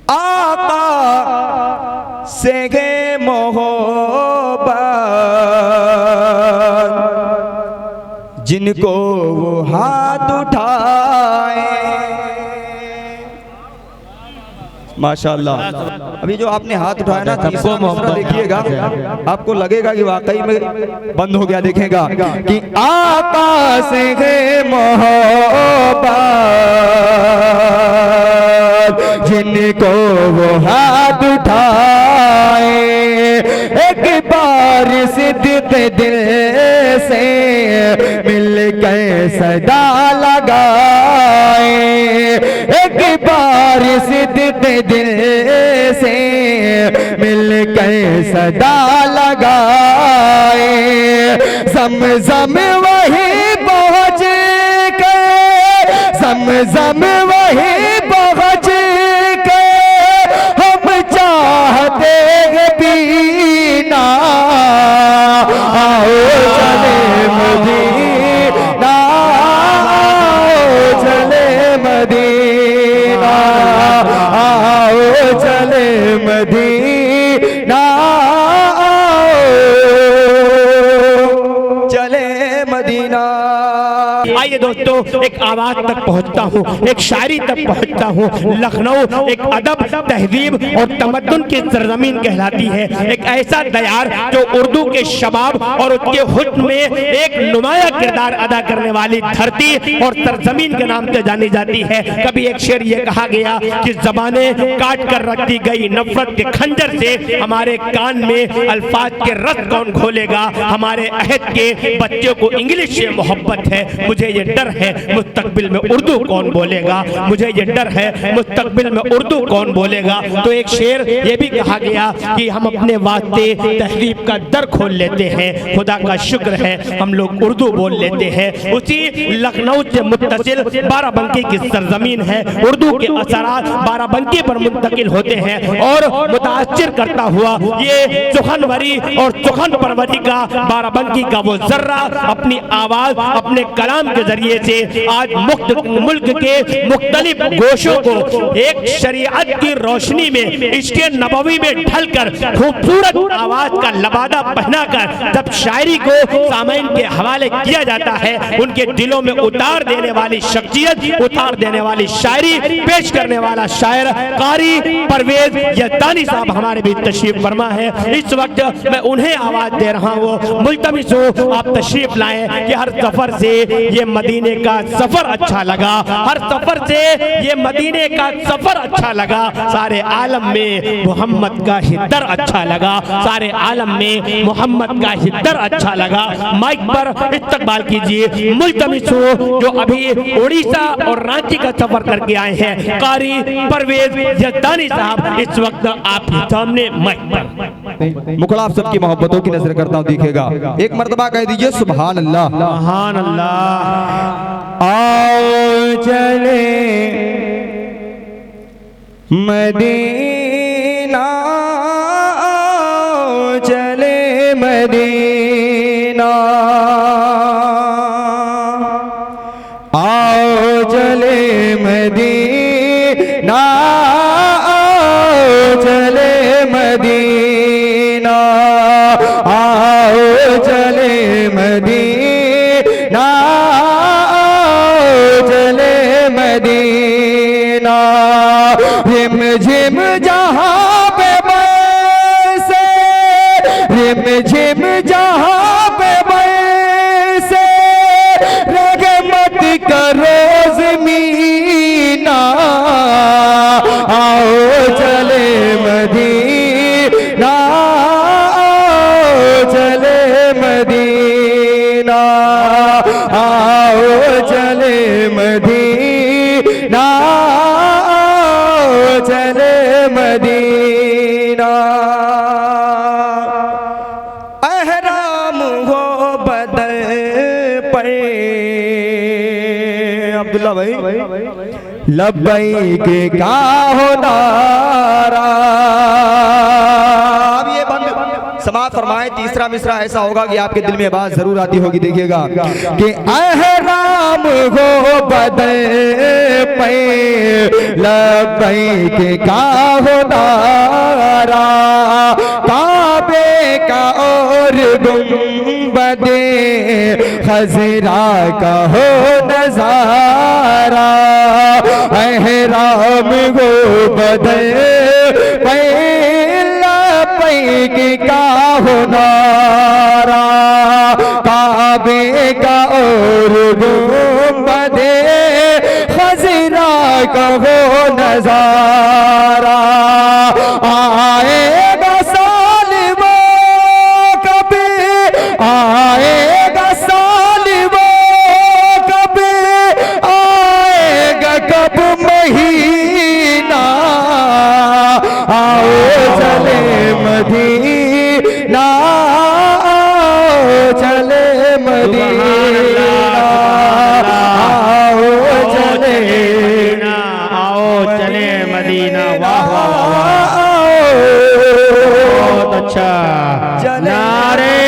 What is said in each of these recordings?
आका से है मोहब्बत जिनको वो हाथ उठाए। माशाअल्लाह। अभी जो आपने हाथ उठाया ना, तीसरा मिसरा देखिएगा, आपको लगेगा कि वाकई में बंद हो गया। देखेगा कि आका से है मोहब्बत जिनको वो हाथ उठाए, एक बार सिद्दीक़ दिल से मिलकर सदा लगाए, एक बार सिद्दीक़ दिल से मिलकर सदा लगाए। ज़मज़म वही पहुँच के, ज़मज़म वही पहुँच के हम चाहते हैं पीना। आओ चले मदीना, आओ चले मदीना, आओ चले मदीना, आओ चले मदीना। आइए दोस्तों, एक आवाज तक पहुंचता हूँ, एक शायरी तक पहुंचता हूँ। लखनऊ एक अदब, तहजीब और तमद्दुन की सरजमीन कहलाती है। एक ऐसा दयार जो उर्दू के शबाब और उसके हुस्न में एक नुमाया किरदार अदा करने वाली धरती और सरजमीन के नाम से जानी जाती है। कभी एक शेर ये कहा गया कि ज़बानें काट कर रख दी गई नफरत के खंजर से, हमारे कान में अल्फाज के रस कौन खोलेगा। हमारे अहद के बच्चों को इंग्लिश से मोहब्बत है, मुझे ये डर है मुस्तकबिल में उर्दू कौन बोलेगा, मुझे ये डर है मुस्तकबिल में उर्दू कौन बोलेगा। तो एक शेर ये भी कहा गया कि हम अपने वास्ते तहजीब का दर खोल लेते हैं, खुदा का शुक्र है हम लोग उर्दू बोल लेते हैं। उसी लखनऊ से मुत्तसिल बाराबंकी की सरजमीन है, उर्दू के असरात बाराबंकी पर मुंतकिल होते हैं और मुतासिर करता हुआ ये सुखनवरी और सुखन परवरी का बाराबंकी का वो जर्रा अपनी आवाज, अपने कलाम के जरिए से आज मुल्क के मुख्तलिफ गोशों को एक शरीयत की रोशनी में, इश्क़े नबवी में ढलकर खूबसूरत आवाज का लबादा पहनाकर जब शायरी को सामईन के हवाले किया जाता है, उनके दिलों में उतार देने वाली शख्सियत, उतार देने वाली शायरी पेश करने वाला शायर कारी परवेज यज़दानी साहब हमारे बीच तशरीफ फरमा है। इस वक्त मैं उन्हें आवाज दे रहा हूँ, मुल्तमिस हूँ आप तशरीफ लाएं कि हर सफर से ये मदीने का सफर अच्छा लगा, हर सफर से ये मदीने का सफर अच्छा लगा, सारे आलम में मोहम्मद का ही दर अच्छा लगा, सारे आलम में मोहम्मद का ही दर अच्छा लगा। माइक पर इस्तकबाल कीजिए मुल्तमिस हूँ जो अभी उड़ीसा और रांची का सफर करके आए हैं, कारी परवेज यज़दानी साहब इस वक्त आपके सामने माइक पर। मुखड़ा आप सबकी मोहब्बतों की नजर करता हूँ, दिखेगा एक मर्तबा कह दीजिए सुभान अल्लाह, सुभान अल्लाह। आओ चले मदीना, आओ चले मदीना, आओ चले मदीना, आओ चले मदीना, आओ चले मदीना, आओ चले मदीना। रिम झिम जहाँ पे बरसे, रिम झिम जहाँ पे बरसे, रहमत करो ज़मीना, आओ चले मदीना, आओ चले मदीना, आओ चले मदीना, आओ चले मदीना। अहराम हो बदल पर अब्दुल्ला भाई, लब्बैक का हो नारा। अब ये बंद समाज फरमाए, तीसरा मिसरा ऐसा होगा कि आपके दिल में बात जरूर आती होगी, देखिएगा कि अहराम राम हो बदल पे लब्बैक का हो नारा, काबे का और गुंबदे खजरा का हो नजारा, राम हो बदल पे लब्बैक का हो नारा, काबे का और गुंबदे खजरा का हो नजारा। आएगा साल वो कभी, आएगा साल वो कभी, आएगा कब महीना, आओ चले मदीना, आओ चले मदीना, आओ चले मदीना, आओ चले मदीना। वाह वाह वाह, बहुत अच्छा। नारे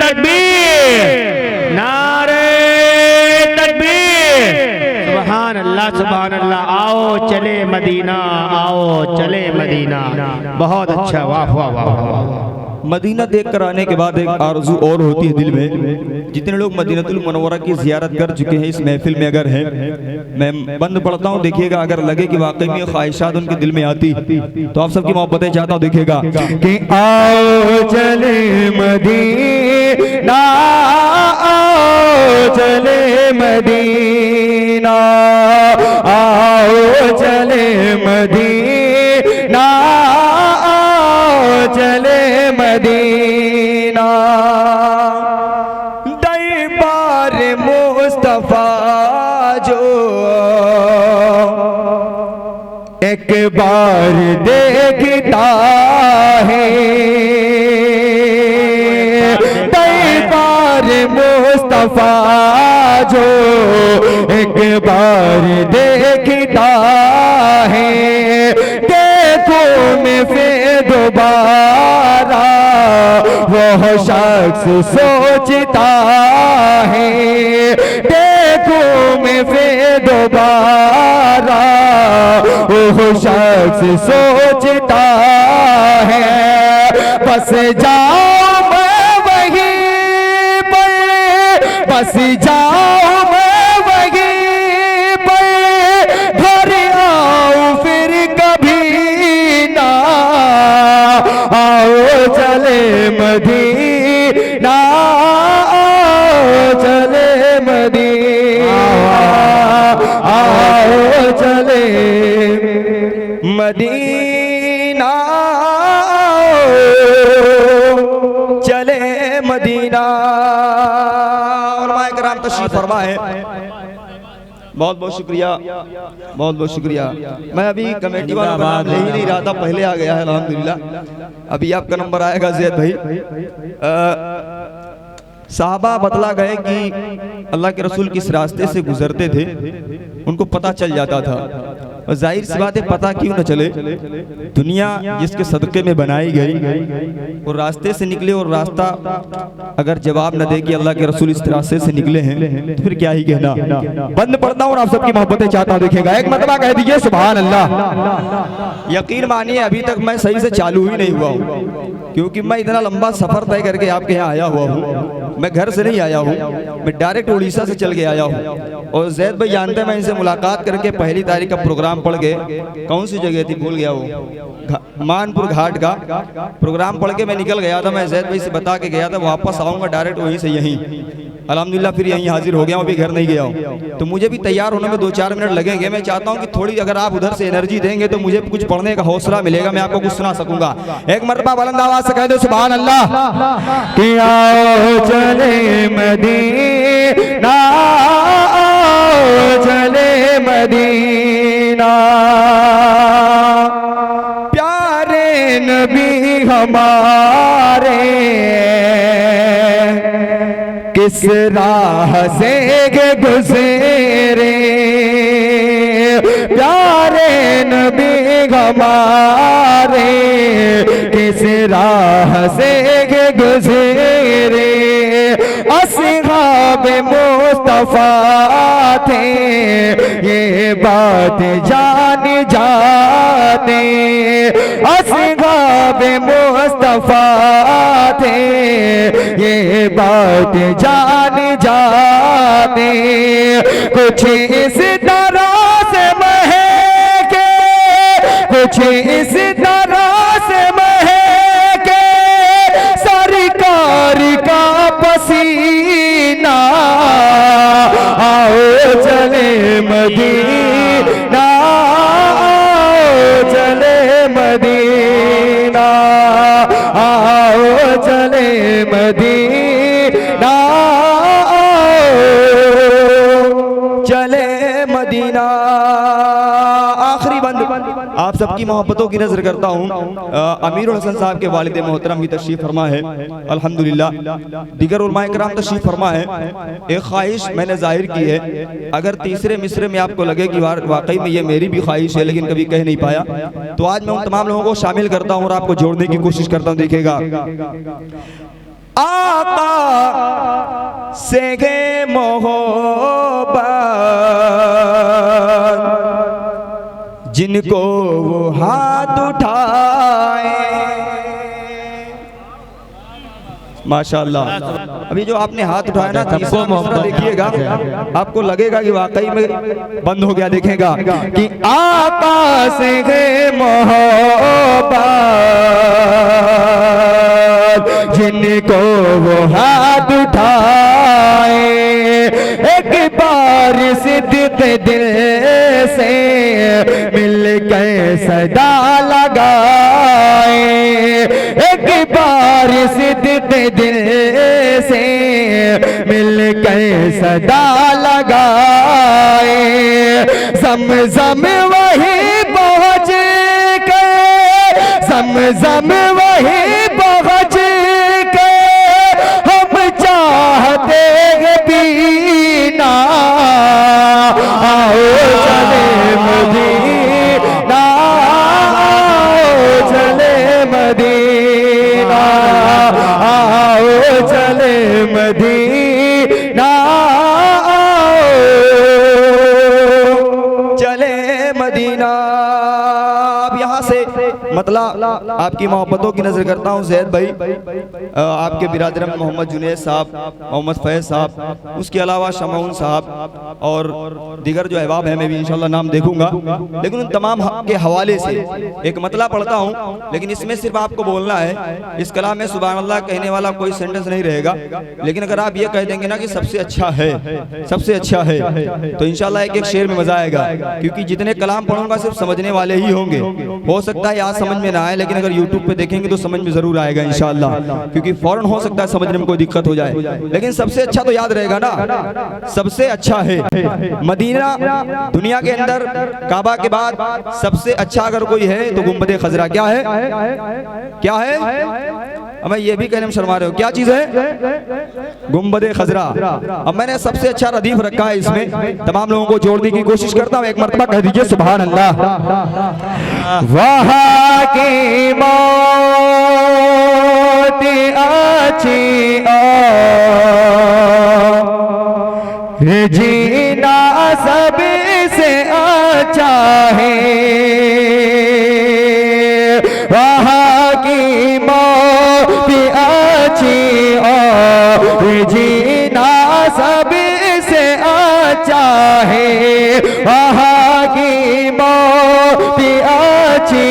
तकबीर, नारे तकबीर, सुभान अल्लाह सुभान अल्लाह। आओ चले मदीना, आओ चले मदीना। बहुत अच्छा, वाह वाह वाह वाह। मदीना देख कर आने के बाद एक आरज़ू और होती है दिल में। जितने लोग मदीनतुल मुनव्वरा की ज़ियारत कर चुके हैं इस महफिल में अगर हैं, मैं बंद पढ़ता हूँ, देखिएगा अगर लगे कि वाकई में ख्वाहिशात उनके दिल में आती तो आप सबकी मोहब्बतें चाहता हूँ। देखिएगा कि आओ चले मदीना, आओ चले मदीना, आओ चले मदीना, आओ चले मदीना। दरबार मुस्तफा जो एक बार देखता है, दरबार मुस्तफा जो एक बार देखता है, देखो मैं फिर दोबारा वह शख्स सोचता है, देखो मैं फिर दोबारा वह शख्स सोचता है। बस जाओ मैं वहीं पर, बस जाओ मैं वहीं पर, घर आओ फिर कभी ना, आओ चले मदीना, आओ चले मदीना, आओ चले मदीना, चले मदीना। उलमाए किराम तशरीफ फरमा है। बहुत बहुत शुक्रिया, बहुत बहुत शुक्रिया। मैं अभी कमेटी वाला का नाम ले ही नहीं रहा था, पहले आ गया है अल्हम्दुलिल्लाह। अभी आपका नंबर आएगा ज़ैद भाई। साहबा बतला गए कि अल्लाह के रसूल किस रास्ते से गुजरते थे उनको पता चल जाता था। और जाहिर सी बात है, पता क्यों न चले, दुनिया जिसके सदक़े में बनाई गई वो रास्ते से निकले, और रास्ता अगर जवाब न दे कि अल्लाह के रसूल इस रास्ते से निकले हैं तो फिर क्या ही कहना। बंद पढ़ता हूँ, आप सबकी मोहब्बतें चाहता हूँ। देखिएगा एक मरतबा कह दीजिए सुभान अल्लाह। यकीन मानिए अभी तक मैं सही से चालू ही नहीं हुआ हूँ, क्योंकि मैं इतना लंबा सफर तय करके आपके यहाँ आया हुआ हूँ। मैं घर से नहीं आया हूँ, मैं डायरेक्ट उड़ीसा से चल के आया हूँ। और जैद भाई जानते हैं, मैं इनसे मुलाकात करके 1 तारीख का प्रोग्राम पढ़ के, कौन सी जगह थी भूल गया वो, मानपुर घाट का प्रोग्राम पढ़ के मैं निकल गया था। मैं जैद भाई से बता के गया था वापस आऊँगा डायरेक्ट वहीं से यहीं। अल्हम्दुलिल्लाह फिर यहीं हाजिर हो गया हूँ, अभी घर नहीं गया हूँ। तो मुझे भी तैयार होने में 2-4 मिनट लगेंगे। मैं चाहता हूँ कि थोड़ी अगर आप उधर से एनर्जी देंगे तो मुझे कुछ पढ़ने का हौसला मिलेगा, मैं आपको कुछ सुना सकूंगा। एक मरतबा बुलंद आवाज से कह दो सुभान अल्लाह। कि आओ चले मदीना, आओ चले मदीना, प्यारे नबी हमारे किस राह से गुज़रे, प्यारे नबी हमारे किस राह से गुज़रे, असहाब मुस्तफा थे, ये बात जान जाते। असहाब मुस्तफा थे, ये बात जान जाते। कुछ इस तरह से महके, कुछ इस तरह से महके सरकार का पसीना। आओ चले मदीना, आओ चले मदीना, आओ चले मदीना, चले मदीना। आखिरी बंद आप सबकी मोहब्बतों की नजर करता हूँ। अमीरुल हसन साहब के वालिद मोहतरम भी तशरीफ फरमा है अल्हम्दुलिल्लाह, दीगर उलमाए किराम तशरीफ फरमा है। एक ख्वाहिश मैंने जाहिर की है, अगर तीसरे मिसरे में आपको लगे कि वाकई में ये मेरी भी ख्वाहिश है लेकिन कभी कह नहीं पाया, तो आज मैं उन तमाम लोगों को शामिल करता हूँ और आपको जोड़ने की कोशिश करता हूँ। देखिएगा, आका से गे मोहब्बत, जिनको वो हाथ उठाए। माशाअल्लाह। अभी जो आपने हाथ उठाया ना, तीसरा मिसरा देखिएगा, आपको लगेगा कि वाकई में बंद हो गया। देखेगा कि आका से गे मोहब्बत, जिनको वो हाथ उठाए। एक बार सिद्दीक़ दिल से मिल के सदा लगाए। एक बार सिद्दीक़ दिल से मिल के सदा लगाए। ज़मज़म वही पहुँच के, ज़मज़म वही पहुँच के हम चाहते हैं पीना। आओ चले मदीना, आओ चले मदीना, आओ चले मदीना, चले मदीना। अब यहाँ से मतलब आपकी मोहब्बतों की नजर करता हूँ। ज़ैद भाई, आपके बिरादर मोहम्मद जुनैद साहब, मोहम्मद फैज़ साहब, उसके अलावा शमाउन साहब और दीगर जो अहबाब हैं, मैं भी इंशाल्लाह नाम देखूंगा। लेकिन उन तमाम के हवाले से एक मतला पढ़ता हूँ, लेकिन इसमें सिर्फ आपको बोलना है। इस कलाम में सुभान अल्लाह कहने वाला कोई सेंटेंस नहीं रहेगा, लेकिन अगर आप ये कह देंगे ना कि सबसे अच्छा है, सबसे अच्छा है, तो इंशाल्लाह एक एक शेर में मजा आएगा। क्योंकि जितने कलाम पढ़ूंगा सिर्फ समझने वाले ही होंगे। हो सकता है आज समझ में ना आए, लेकिन अगर यूट्यूब पे देखेंगे तो समझ में जरूर आएगा इंशाल्लाह, क्योंकि फौरन हो सकता है समझने में कोई दिक्कत हो जाए, लेकिन सबसे अच्छा तो याद रहेगा ना। सबसे अच्छा है मदीना। दुनिया के अंदर काबा के बाद सबसे अच्छा अगर कोई है तो गुंबदे खजरा। क्या है, क्या है? अब ये भी कहने में शर्मा रहे हो, क्या चीज है? गुंबदे खजरा। अब मैंने सबसे अच्छा रदीफ रखा है, इसमें तमाम लोगों को जोड़ने की कोशिश करता हूँ। एक मर्तबा कह दीजिए सुभान अल्लाह। वहाँ की मौत अच्छी और जीना सबसे अच्छा है। वहाँ की मौत अच्छी और जीना सबसे अच्छा है। वहाँ की मौत अच्छी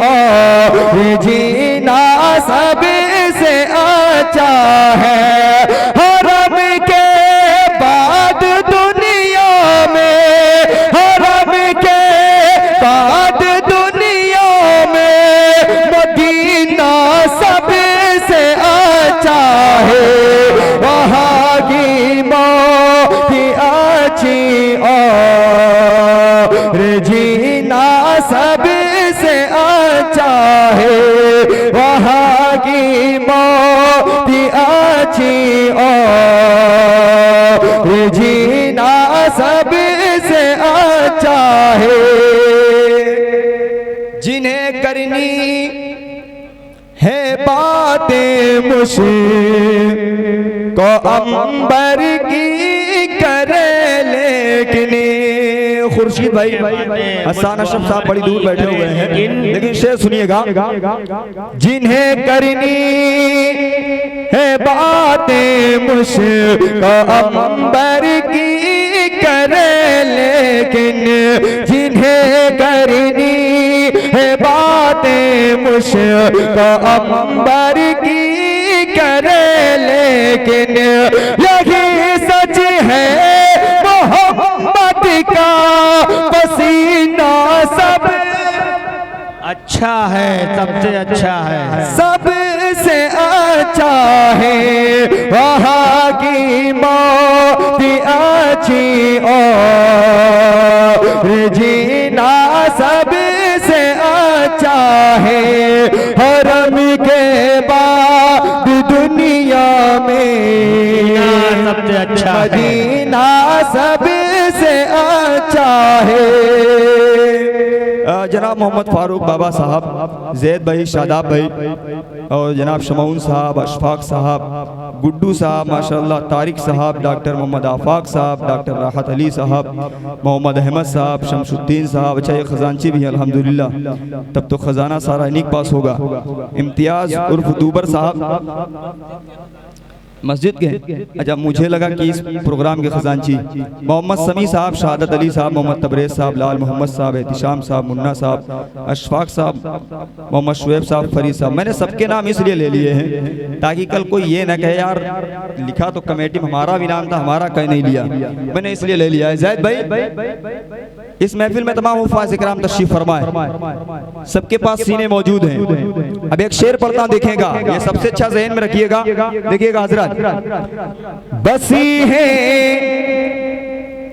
और जीना सबसे अच्छा है। हरम के बाद दुनिया में, हरम के बाद दुनिया में मदीना सबसे अच्छा है। वहाँ की मौत अच्छी और जीना सबसे अच्छा है। वहाँ की मौत अच्छी और जीना सबसे अच्छा है। जिन्हें करनी है बातें मुझको अंबर की करे, लेकिन खुर्शीद भाई हसन अशरफ साहब बड़ी दूर बैठे हुए हैं, लेकिन शेर सुनिएगा। जिन्हें करनी है बातें मुझको अंबर की करे, लेकिन जिन्हें करनी है बातें मुझको अंबर की करे, लेकिन यही सच है मोहम्मद का पसीना सब अच्छा है, सबसे अच्छा है, सबसे अच्छा है, वहाँ की मौत अच्छी और जीना सबसे अच्छा है। हरम के बाद दुनिया में सबसे अच्छा मदीना सबसे अच्छा है। जनाब मोहम्मद फारूक बाबा साहब, जैद भाई, शादाब भाई और जनाब शमौन साहब, अशफाक साहब, गुड्डू साहब माशाल्लाह, तारिक साहब, डॉक्टर मोहम्मद आफाक साहब, डॉक्टर राहत अली साहब, मोहम्मद अहमद साहब, शमसुद्दीन साहब। अच्छा ये खजानची भी हैं अल्हम्दुलिल्लाह, तब तो खजाना सारा इन्हीं के पास होगा। इम्तियाज़ उर्फ दूबर साहब मस्जिद के। अच्छा मुझे लगा कि इस प्रोग्राम के खजानची मोहम्मद समी साहब, शहादत अली साहब, मोहम्मद तबरेज़ साहब, लाल मोहम्मद साहब, एहतिशाम साहब, मुन्ना साहब, अशफाक साहब, मोहम्मद शुएब साहब, फरीद साहब। मैंने सबके नाम इसलिए ले लिए हैं ताकि कल कोई ये ना कहे यार लिखा तो कमेटी में हमारा भी नाम था, हमारा कहीं नहीं लिया, मैंने इसलिए ले लिया है। जैद भाई इस महफिल में तमाम हुफ़ाज़ इकराम तशरीफ फरमाए, सबके पास सीने मौजूद हैं। अब एक शेर पढ़ता देखिएगा, ये सबसे अच्छा ज़हन में रखिएगा। देखिएगा हजरत, बसी है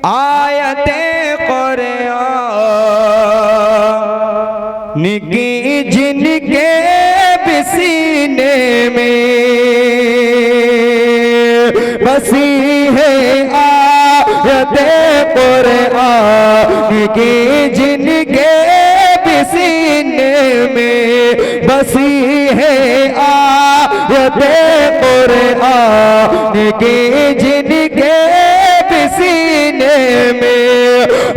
आयते कुरान की जिनके सीने में, बसी है आयते कुरान की जिनके सीने में, बसी है आयते कुरान की जिनके सीने में।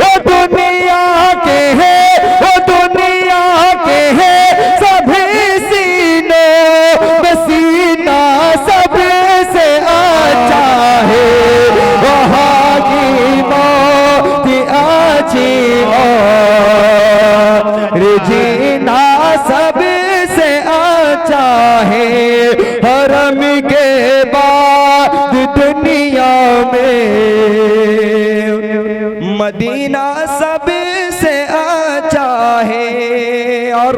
वो दुनिया के है, वो दुनिया के है सभी सीनों में सीना सबसे अच्छा है, वहाँ की मौत अच्छी और जीना सबसे अच्छा है। हरम के बाद दुनिया में मदीना सबसे अच्छा है। और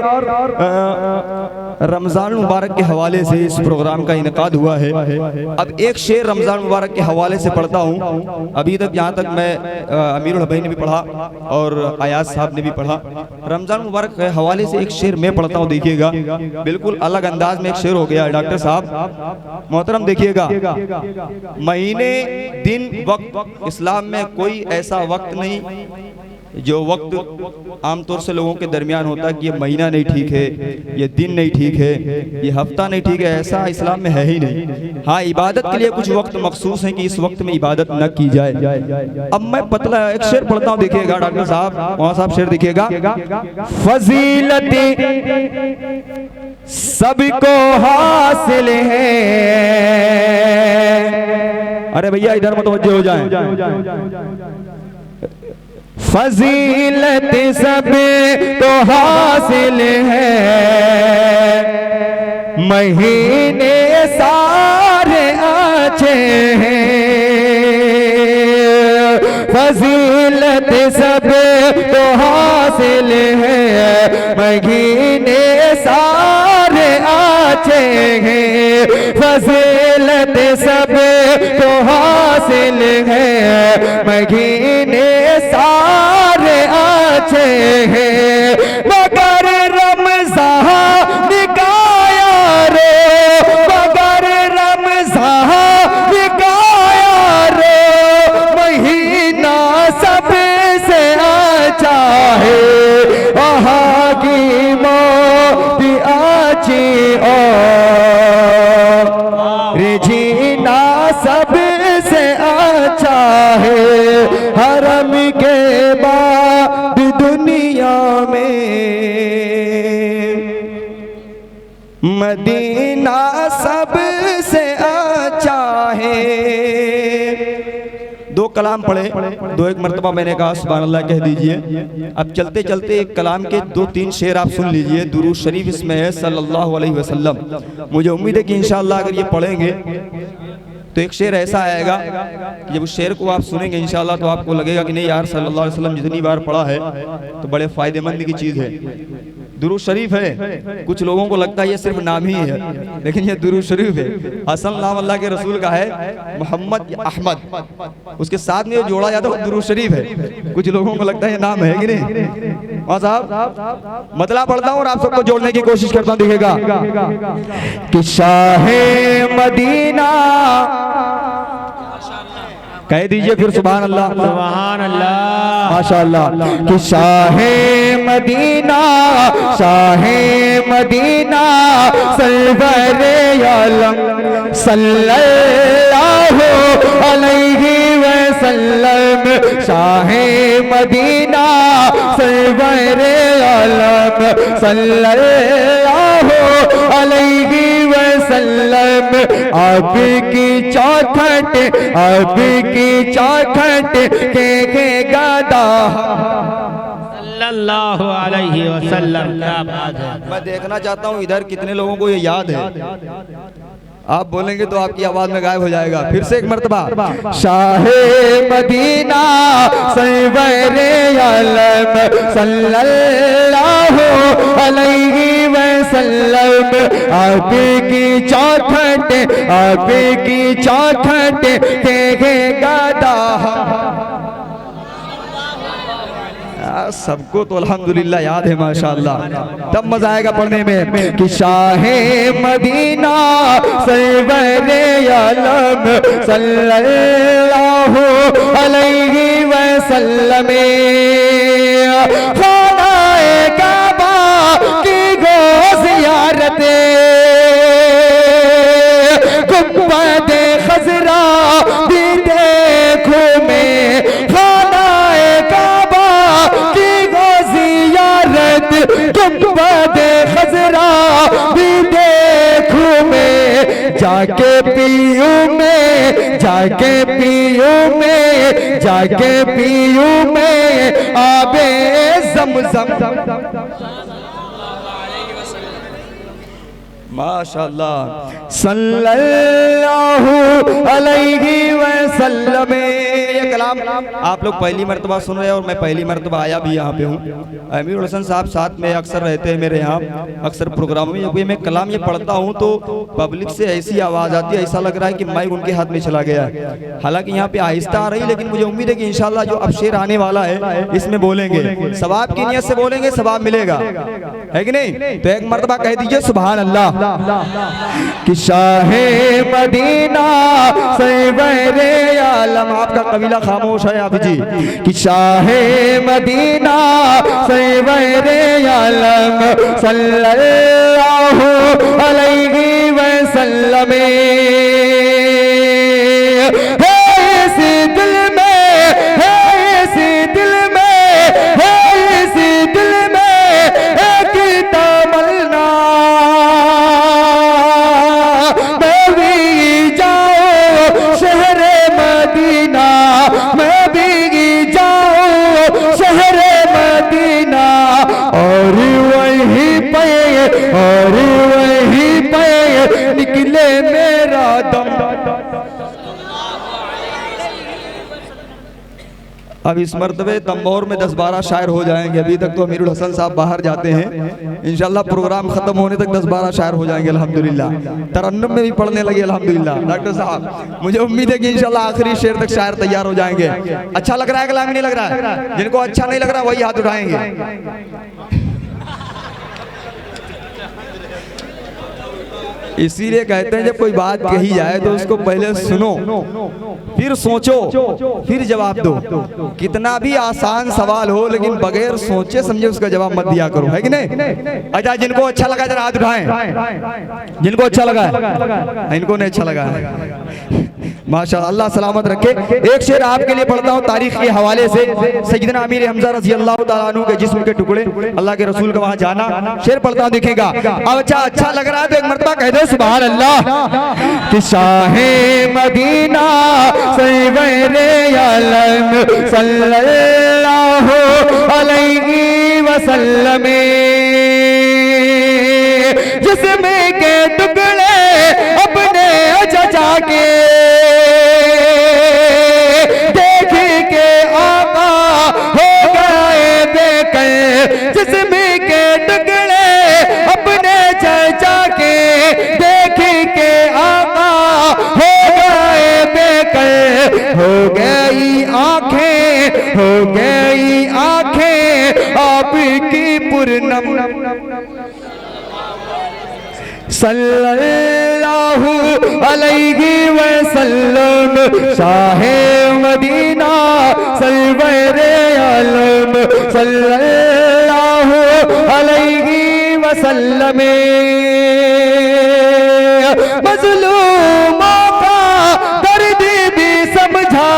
रमज़ान मुबारक के हवाले से इस प्रोग्राम का इनकाद हुआ है। अब एक शेर रमज़ान मुबारक के हवाले से पढ़ता हूँ। अभी तक जहाँ तक मैं अमीरुल हबई ने भी पढ़ा और अयाज साहब ने भी पढ़ा। रमज़ान मुबारक के हवाले से एक शेर मैं पढ़ता हूँ, देखिएगा बिल्कुल अलग अंदाज में एक शेर हो गया है। डॉक्टर साहब मोहतरम देखिएगा, महीने दिन वक्त इस्लाम में कोई ऐसा वक्त नहीं जो वक्त आमतौर से लोगों के दरमियान होता है कि ये महीना नहीं ठीक है, ये दिन नहीं ठीक है, ये हफ्ता नहीं ठीक है, ऐसा इस्लाम में है ही नहीं। हाँ इबादत के लिए कुछ वक्त मखसूस है कि इस वक्त में इबादत न की जाए। अब मैं पतला एक शेर पढ़ता हूँ, देखिएगा डॉक्टर साहब, वहाँ साहब शेर देखिएगा। फजीलती सबको हासिल है, अरे भैया इधर मुतवज्जो हो जाएं। फजीलत सब तो हासिल है, महीने सारे अच्छे हैं। फजीलत सब तो हासिल है, महीने सारे अच्छे हैं। फजीलत सब तो हासिल है, महीने सारे अच्छे हैं। मगर रमज़ान का यारो, मगर रमज़ान का यारो, महीना सबसे अच्छा है, वहाँ की मौत अच्छी और मदीना सबसे अच्छा है। दो कलाम पढ़े, दो एक मरतबा मैंने कहा सुभान अल्लाह कह दीजिए। अब चलते चलते एक कलाम के दो तीन शेर आप सुन लीजिए। दुरूद शरीफ इसमें है सल्लल्लाहु अलैहि वसल्लम। मुझे उम्मीद है कि इंशाअल्लाह अगर ये पढ़ेंगे तो एक शेर ऐसा आएगा कि जब उस शेर को आप सुनेंगे इंशाअल्लाह तो आपको लगेगा कि नहीं यार सल्लल्लाहु अलैहि वसल्लम जितनी बार पढ़ा है तो बड़े फायदेमंद की चीज़ है। दुरूद शरीफ है, कुछ लोगों को लगता है ये सिर्फ नाम ही है, लेकिन ये दुरूद शरीफ है। असल नाम अल्लाह के रसूल का है मोहम्मद अहमद, उसके साथ में जो जोड़ा जाता है दुरूद शरीफ है। कुछ लोगों को लगता है ये नाम है कि नहीं। और साहब मतलब पढ़ता हूँ और आप सबको जोड़ने की कोशिश करता हूँ, दिखेगा कि शाहे मदीना, कह दीजिए फिर सुभान अल्लाह सुभान अल्लाह माशाअल्लाह। कि शाहे मदीना, शाहे मदीना सरवरे आलम सल्लल्लाहु अलैहि वसल्लम, शाहे मदीना सरवरे आलम सल्लल्लाहु अलैहि वसल्लम। आपकी चौखट, आपकी चौखट के गदा सल्लल्लाहु अलैहि वसल्लम। क्या बात है। मैं देखना चाहता हूँ इधर कितने लोगों को ये याद है। आप बोलेंगे तो आपकी आवाज में गायब हो जाएगा। फिर से एक मर्तबा, शाहे मदीना सरवरे आलम सल्लल्लाहु अलैहि वसल्लम। आपकी चौखट, आपकी चौखट के गदा। सबको तो अल्हम्दुलिल्लाह याद है माशाअल्लाह, तब मजा आएगा पढ़ने में। कि शाहे मदीना सरवरे आलम सल्लल्लाहु अलैहि वसल्लम। खानाए काबा की गो ज़ियारत, गुंबद खज़रा भी देखो मैं। खानाए काबा की गो ज़ियारत, गुंबद खज़रा भी देखूं मैं। जाके पीऊं मैं, जाके पीऊं मैं, जाके पीऊं मैं आबे ज़मज़म। माशाअल्लाह सल्लल्लाहु अलैहि वसल्लम। ये कलाम आप लोग पहली मर्तबा सुन रहे हैं और मैं पहली मर्तबा आया भी यहाँ पे हूँ। अमीरुल हसन साहब साथ में अक्सर रहते हैं मेरे यहाँ, अक्सर प्रोग्रामों में। जब मैं कलाम ये पढ़ता हूँ तो पब्लिक से ऐसी आवाज़ आती है, ऐसा लग रहा है कि माइक उनके हाथ में चला गया है। हालांकि यहाँ पे आहिस्ता आ रही, लेकिन मुझे उम्मीद है कि इंशाल्लाह जो अब शेर आने वाला है इसमें बोलेंगे, सवाब की नियत से बोलेंगे, सवाब मिलेगा, है कि नहीं। तो एक मर्तबा कह दीजिए सुभान अल्लाह। कि शाहे मदीना सरवरे आलम। आपका कबीला खामोश है आप जी। कि शाहे मदीना सरवरे आलम सल्लल्लाहु अलैहि वसल्लम। है इस दिल में, है इस दिल में, है इस दिल में एक तमन्ना। मैं भी जाऊं शहरे मदीना, मैं भी जाऊं शहरे मदीना। और वहीं पे, और वहीं पे निकले मेरा दम। अब इस मर्तबे तंबोर में 10-12 शायर हो जाएंगे। अभी तक तो अमीरुल हसन साहब बाहर जाते हैं, इंशाल्लाह प्रोग्राम खत्म होने तक 10-12 शायर हो जाएंगे अल्हम्दुलिल्लाह। तरन्नुम में भी पढ़ने लगे अल्हम्दुलिल्लाह। डॉक्टर साहब मुझे उम्मीद है कि इंशाल्लाह आखिरी शेर तक शायर तैयार हो जाएंगे। अच्छा लग रहा है कलाम, नहीं लग रहा है? जिनको अच्छा नहीं लग रहा वही हाथ उठाएंगे। इसीलिए कहते हैं जब कोई बात कही जाए तो उसको पहले सुनो, फिर सोचो, फिर जवाब दो। कितना भी आसान सवाल हो लेकिन बगैर सोचे समझे उसका जवाब मत दिया करो, है कि नहीं? अच्छा, जिनको अच्छा लगा जरा हाथ उठाएं, जिनको अच्छा लगा है। इनको नहीं अच्छा लगा है। माशाअल्लाह, अल्लाह सलामत रखे। एक शेर आपके लिए पढ़ता हूँ तारीख के हवाले से। सैयदना अमीर हमजा रज़ी अल्लाह तआला अन्हु के जिस्म के टुकड़े, अल्लाह के रसूल का वहाँ जाना। शेर पढ़ता हूँ, देखिएगा। अब अच्छा लग रहा है तो एक मर्तबा कह दो सुभान अल्लाह। कि शाहे मदीना सरवरे आलम सल्लल्लाहु अलैहि वसल्लम, जिस्म के टुकड़े अपने चचा के देख के आका हो गए बेकर, जिस्म के टुकड़े अपने चचा के देख के आका हो गए बेकर, हो गई आंखें आपकी पुरनम सल्लल्लाहु अलैहि वसल्लम, शाहे मदीना सरवरे आलम सल्लल्लाहु अलैहि वसल्लम। मज़लूमों का दर्द भी समझा,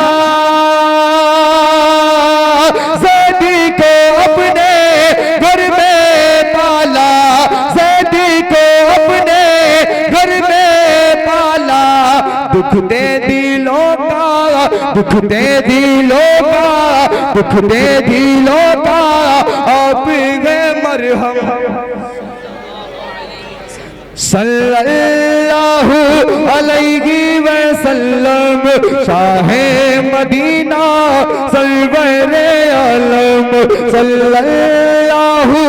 ज़ैदी को अपने घर में पाला, ज़ैदी को अपने घर में पाला, दुख दे दिलों का, दुख दे दिलों का, दुख दे दिलों का आप है मरहम सल्लल्लाहु अलैहि वसल्लम, शाहे मदीना सरवरे आलम सल्लल्लाहु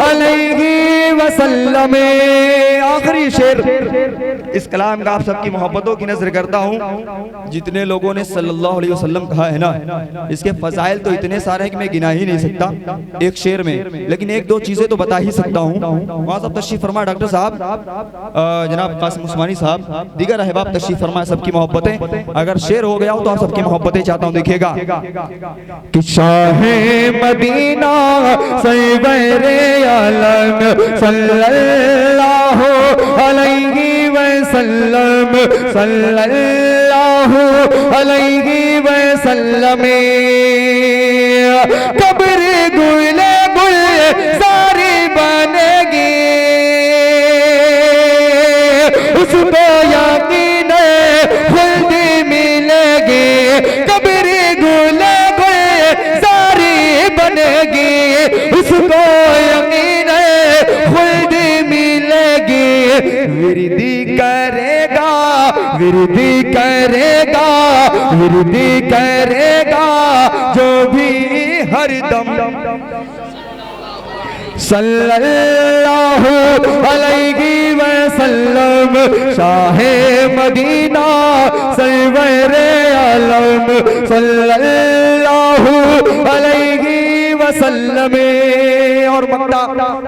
अलैहि वसल्लम। आखिरी शेर इस कलाम का आप सबकी मोहब्बतों की नजर करता हूँ। जितने लोगों ने सल्लल्लाहु अलैहि वसल्लम कहा है ना, इसके फजाइल तो इतने सारे हैं कि मैं गिना ही नहीं सकता एक शेर में, लेकिन एक दो चीजें तो बता ही सकता हूँ। वहाँ सब तशरीफ फरमा डॉक्टर साहब, जनाब कासिम उस्मानी साहब, दीगर अहबाब तशरीफ फरमा। सबकी मोहब्बतें, अगर शेर हो गया हो तो आप सबकी मोहब्बतें चाहता हूँ। देखिएगा कि शाहे मदीना सरवरे आलम सल्लल्लाहु अलैहि वसल्लम सल्लल्लाहु अलैहि वसल्लम, कब्र गुले गुलज़ारी बनेगी, उसको यकीन खुल्द मिलेगी, कब्र गुले गुलज़ारी बनेगी, उसको यकीन खुल्द मिलेगी। विरदी करेगा, विरदी करेगा, विरदी करेगा जो भी हरदम सल्लल्लाहु अलैहि वसल्लम, शाहे मदीना सरवरे आलम सल्लल्लाहु अलैहि वसल्लम। और मक्ता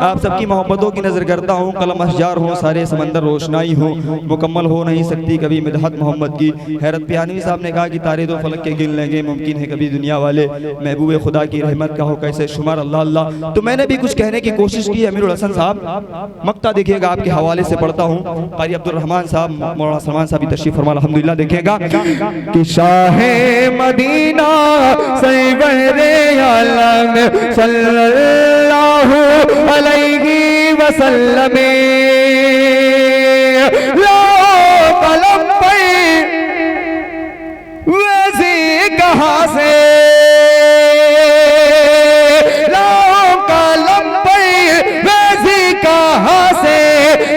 आप सबकी मोहब्बतों की नजर करता हूँ। कलम अशजार हो, सारे समंदर रोशनाई हो, मुकम्मल हो नहीं सकती कभी मिदहत मोहम्मद की। हैरत पियानवी साहब ने कहा कि तारे दो फलक के गिन लेंगे, मुमकिन है कभी दुनिया वाले महबूब खुदा की रहमत का हो कैसे शुमार, अल्लाह अल्लाह। तो मैंने भी कुछ कहने की कोशिश की। अमीरुल हसन साहब मक्ता देखिएगा, आपके हवाले से पढ़ता हूँ। कारी अब्दुल रहमान साहब, मौलाना सलमान साहब भी तशरीफ फरमा अल्हम्दुलिल्लाह। देखिएगा कि शाहे मदीना सरवरे आलम सल्लल्लाहु अलैहि वसल्लम, लो कलम पे वैसी कहाँ से, लो कलम पे वैसी कहाँ से,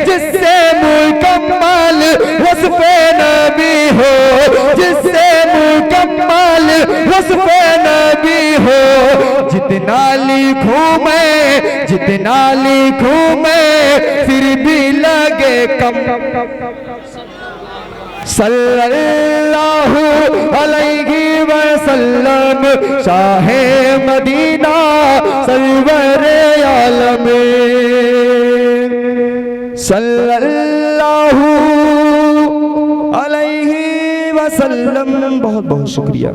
जिससे मुकम्मल वस्फ़े नबी हो, जिससे मुकम्मल वस्फ़े नबी हो। जितना लिखूं मैं, जितना लिखूं मैं, फिर भी लगे कम। सल्लल्लाहु अलैहि वसल्लम, शाहे मदीना सरवरे आलम सल्लल्लाहु अलैहि वसल्लम। बहुत बहुत शुक्रिया।